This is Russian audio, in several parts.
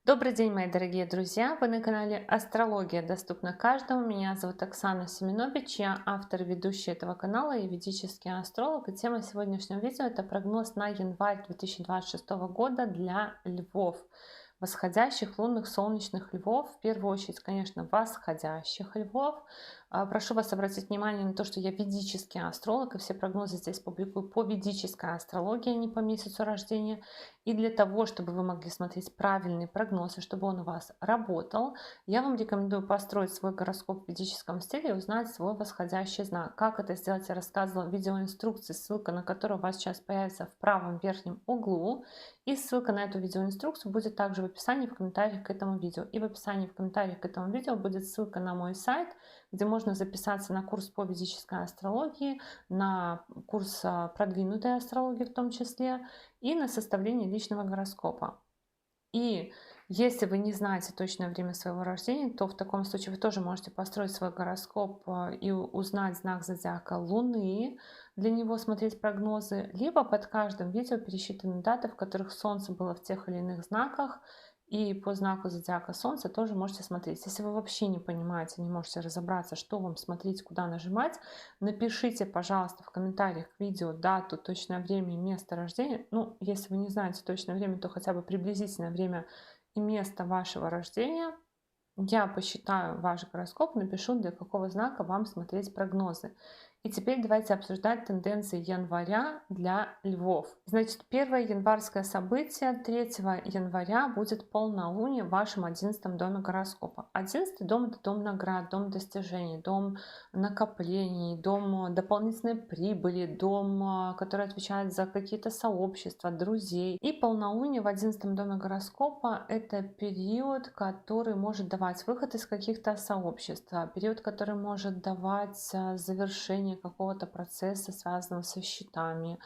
Добрый день, мои дорогие друзья! Вы на канале Астрология доступна каждому. Меня зовут Оксана Семенович, я автор и ведущая этого канала и ведический астролог. И тема сегодняшнего видео — это прогноз на январь 2026 года для львов. Восходящих, лунных, солнечных львов. В первую очередь, конечно, восходящих львов. Прошу вас обратить внимание на то, что я ведический астролог, и все прогнозы здесь публикую по ведической астрологии, а не по месяцу рождения. И для того, чтобы вы могли смотреть правильные прогнозы, чтобы он у вас работал, я вам рекомендую построить свой гороскоп в ведическом стиле и узнать свой восходящий знак. Как это сделать, я рассказывала в видеоинструкции, ссылка на которую у вас сейчас появится в правом верхнем углу. И ссылка на эту видеоинструкцию будет также в описании, в комментариях к этому видео. И в описании, в комментариях к этому видео будет ссылка на мой сайт, где можно записаться на курс по ведической астрологии, на курс продвинутой астрологии в том числе, и на составление личного гороскопа. И если вы не знаете точное время своего рождения, то в таком случае вы тоже можете построить свой гороскоп и узнать знак зодиака Луны, для него смотреть прогнозы, либо под каждым видео пересчитаны даты, в которых Солнце было в тех или иных знаках, и по знаку зодиака Солнца тоже можете смотреть. Если вы вообще не понимаете, не можете разобраться, что вам смотреть, куда нажимать, напишите, пожалуйста, в комментариях к видео дату, точное время и место рождения. Ну, если вы не знаете точное время, то хотя бы приблизительное время и место вашего рождения. Я посчитаю ваш гороскоп, напишу, для какого знака вам смотреть прогнозы. И теперь давайте обсуждать тенденции января для львов. Значит, первое январское событие 3 января будет полнолуние в вашем 11 доме гороскопа. 11 дом — это дом наград, дом достижений, дом накоплений, дом дополнительной прибыли, дом, который отвечает за какие-то сообщества, друзей. И полнолуние в 11 доме гороскопа — это период, который может давать выход из каких-то сообществ, период, который может давать завершение какого-то процесса, связанного со счетами,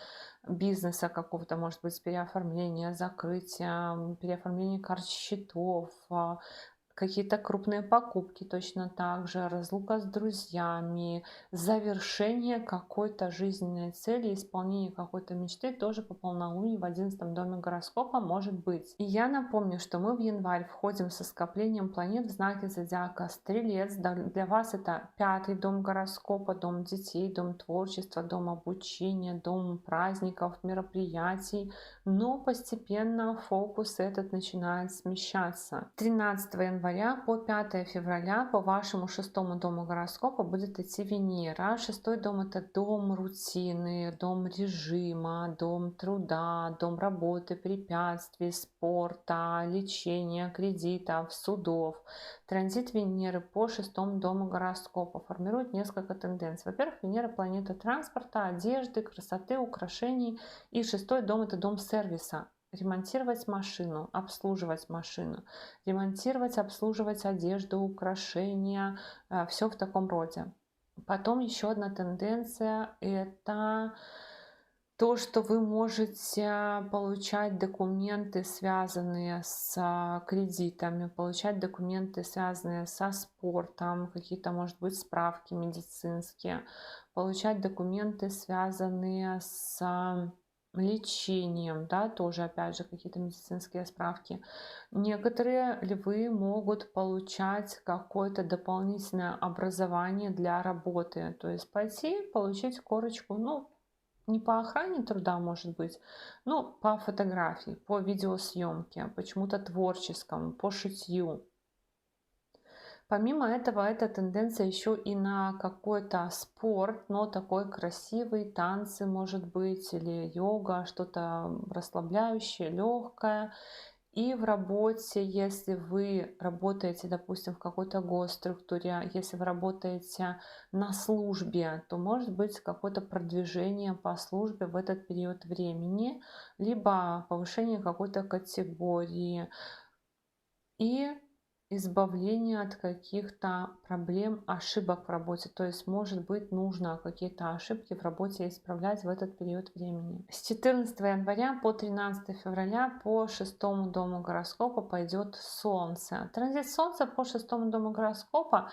бизнеса какого-то, может быть, переоформления, закрытия, переоформления карт счетов, какие-то крупные покупки точно так же, разлука с друзьями, завершение какой-то жизненной цели, исполнение какой-то мечты тоже по полнолунию в 11 доме гороскопа может быть. И я напомню, что мы в январь входим со скоплением планет в знаке зодиака Стрелец. Для вас это 5-й дом гороскопа, дом детей, дом творчества, дом обучения, дом праздников, мероприятий. Но постепенно фокус этот начинает смещаться. 13 января по 5 февраля по вашему 6-му дому гороскопа будет идти Венера. 6-й дом — это дом рутины, дом режима, дом труда, дом работы, препятствий, спорта, лечения, кредитов, судов. Транзит Венеры по 6-му дому гороскопа формирует несколько тенденций. Во-первых, Венера — планета транспорта, одежды, красоты, украшений. И 6-й дом — это дом сервиса. Ремонтировать машину, обслуживать машину, ремонтировать, обслуживать одежду, украшения, все в таком роде. Потом еще одна тенденция — это то, что вы можете получать документы, связанные с кредитами, получать документы, связанные со спортом, какие-то, может быть, справки медицинские, получать документы, связанные с лечением, да, тоже, опять же, какие-то медицинские справки. Некоторые львы могут получать какое-то дополнительное образование для работы, то есть пойти получить корочку, ну, не по охране труда, может быть, но по фотографии, по видеосъемке, почему-то творческому, по шитью. Помимо этого, эта тенденция еще и на какой-то спорт, но такой красивый, танцы, может быть, или йога, что-то расслабляющее, легкое. И в работе, если вы работаете, допустим, в какой-то госструктуре, если вы работаете на службе, то может быть какое-то продвижение по службе в этот период времени, либо повышение какой-то категории и избавление от каких-то проблем, ошибок в работе. То есть, может быть, нужно какие-то ошибки в работе исправлять в этот период времени. С 14 января по 13 февраля по 6-му дому гороскопа пойдет Солнце. Транзит Солнца по 6-му дому гороскопа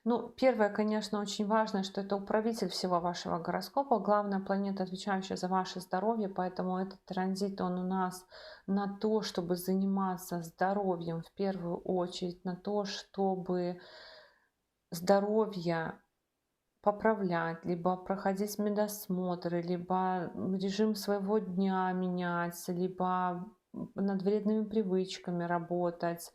Ну, первое, конечно, очень важно, что это управитель всего вашего гороскопа, главная планета, отвечающая за ваше здоровье, поэтому этот транзит, он у нас на то, чтобы заниматься здоровьем в первую очередь, на то, чтобы здоровье поправлять, либо проходить медосмотры, либо режим своего дня менять, либо над вредными привычками работать.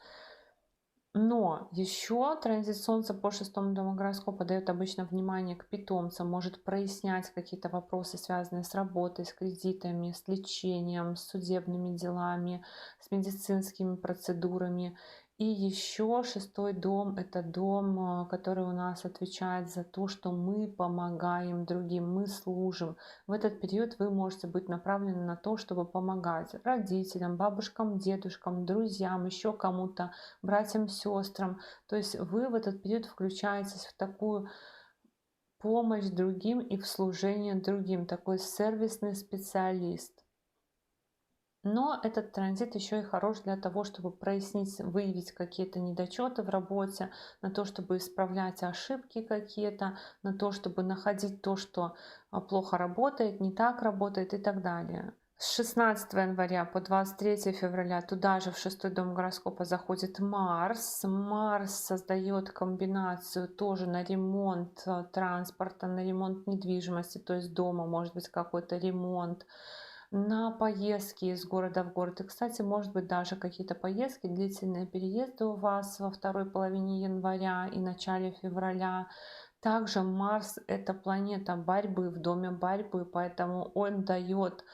Но еще транзит Солнца по шестому дому гороскопа дает обычно внимание к питомцам, может прояснять какие-то вопросы, связанные с работой, с кредитами, с лечением, с судебными делами, с медицинскими процедурами. И еще шестой дом — это дом, который у нас отвечает за то, что мы помогаем другим, мы служим. В этот период вы можете быть направлены на то, чтобы помогать родителям, бабушкам, дедушкам, друзьям, еще кому-то, братьям, сестрам. То есть вы в этот период включаетесь в такую помощь другим и в служение другим, такой сервисный специалист. Но этот транзит еще и хорош для того, чтобы прояснить, выявить какие-то недочеты в работе, на то, чтобы исправлять ошибки какие-то, на то, чтобы находить то, что плохо работает, не так работает и так далее. С 16 января по 23 февраля туда же в шестой дом гороскопа заходит Марс. Марс создает комбинацию тоже на ремонт транспорта, на ремонт недвижимости, то есть дома может быть какой-то ремонт, на поездки из города в город. И, кстати, может быть даже какие-то поездки, длительные переезды у вас во второй половине января и начале февраля. Также Марс — это планета борьбы, в доме борьбы, поэтому он дает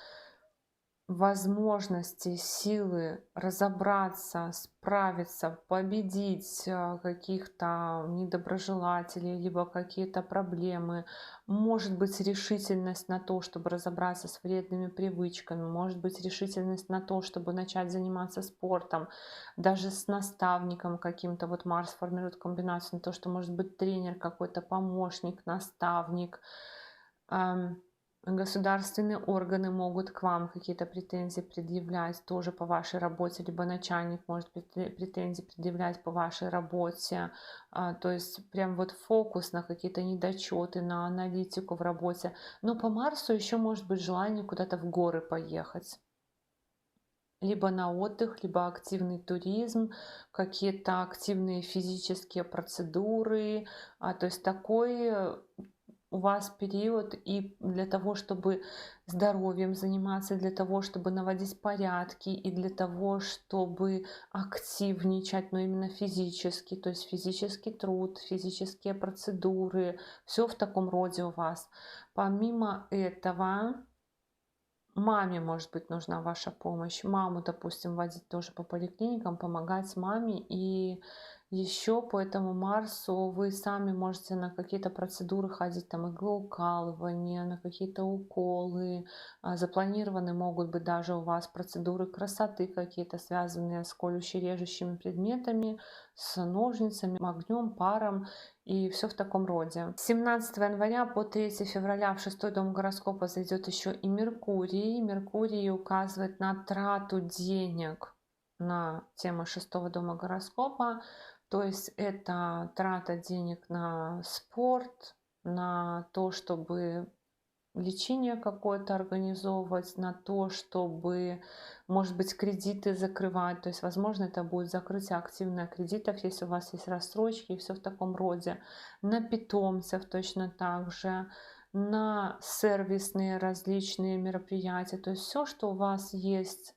возможности, силы разобраться, справиться, победить каких-то недоброжелателей, либо какие-то проблемы. Может быть решительность на то, чтобы разобраться с вредными привычками, может быть решительность на то, чтобы начать заниматься спортом, даже с наставником каким-то. Вот Марс формирует комбинацию на то, что может быть тренер какой-то, помощник, наставник. Государственные органы могут к вам какие-то претензии предъявлять тоже по вашей работе, либо начальник может претензии предъявлять по вашей работе. То есть прям вот фокус на какие-то недочеты, на аналитику в работе. Но по Марсу еще может быть желание куда-то в горы поехать. Либо на отдых, либо активный туризм, какие-то активные физические процедуры. То есть такой у вас период и для того, чтобы здоровьем заниматься, для того, чтобы наводить порядки, и для того, чтобы активничать, но именно физически, то есть физический труд, физические процедуры, все в таком роде у вас. Помимо этого, маме может быть нужна ваша помощь. Маму, допустим, водить тоже по поликлиникам, помогать маме. И еще по этому Марсу вы сами можете на какие-то процедуры ходить, там иглоукалывание, на какие-то уколы. Запланированы могут быть даже у вас процедуры красоты какие-то, связанные с колюще-режущими предметами, с ножницами, огнем, паром и все в таком роде. С 17 января по 3 февраля в шестой дом гороскопа зайдет еще и Меркурий. Меркурий указывает на трату денег на тему шестого дома гороскопа. То есть это трата денег на спорт, на то, чтобы лечение какое-то организовывать, на то, чтобы, может быть, кредиты закрывать. То есть, возможно, это будет закрытие активных кредитов, если у вас есть рассрочки и все в таком роде. На питомцев точно так же, на сервисные различные мероприятия. То есть все, что у вас есть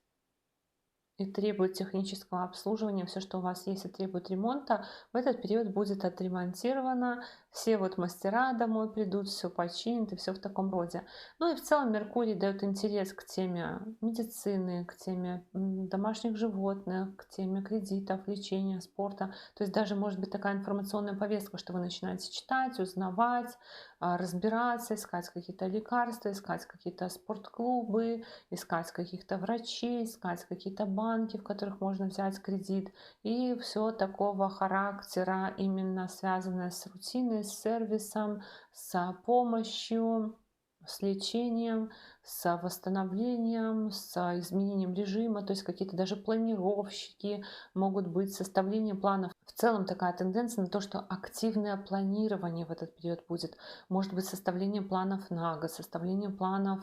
и требует технического обслуживания, все, что у вас есть и требует ремонта, в этот период будет отремонтировано, все вот мастера домой придут, все починят и все в таком роде. Ну и в целом Меркурий дает интерес к теме медицины, к теме домашних животных, к теме кредитов, лечения, спорта. То есть даже может быть такая информационная повестка, что вы начинаете читать, узнавать, разбираться, искать какие-то лекарства, искать какие-то спортклубы, искать каких-то врачей, искать какие-то банки, в которых можно взять кредит. И все такого характера, именно связанное с рутиной, с сервисом, с помощью. с лечением, с восстановлением, с изменением режима, то есть какие-то даже планировщики могут быть, составление планов. В целом такая тенденция на то, что активное планирование в этот период будет. Может быть, составление планов на год, составление планов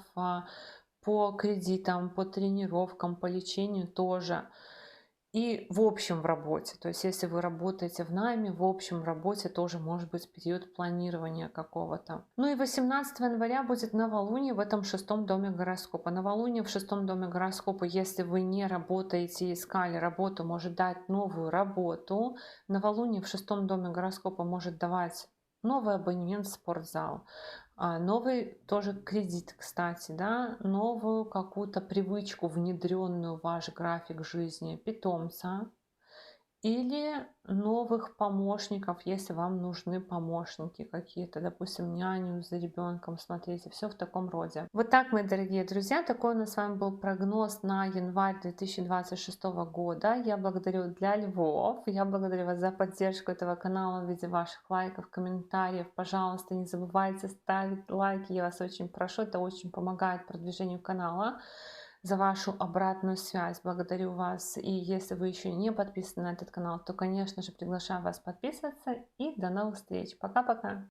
по кредитам, по тренировкам, по лечению тоже. И в общем в работе, то есть если вы работаете в найме, в общем в работе тоже может быть период планирования какого-то. Ну и 18 января будет новолуние в этом шестом доме гороскопа. Новолуние в шестом доме гороскопа, если вы не работаете и искали работу, может дать новую работу. Новолуние в шестом доме гороскопа может давать новый абонемент в спортзал, новый тоже кредит, кстати, да, новую какую-то привычку, внедренную в ваш график жизни питомца или новых помощников, если вам нужны помощники какие-то, допустим, няню за ребенком, смотрите, все в таком роде. Вот так, мои дорогие друзья, такой у нас с вами был прогноз на январь 2026 года. Я благодарю для львов, я благодарю вас за поддержку этого канала в виде ваших лайков, комментариев. Пожалуйста, не забывайте ставить лайки, я вас очень прошу, это очень помогает продвижению канала. За вашу обратную связь. Благодарю вас. И если вы еще не подписаны на этот канал, то, конечно же, приглашаю вас подписываться. И до новых встреч. Пока-пока.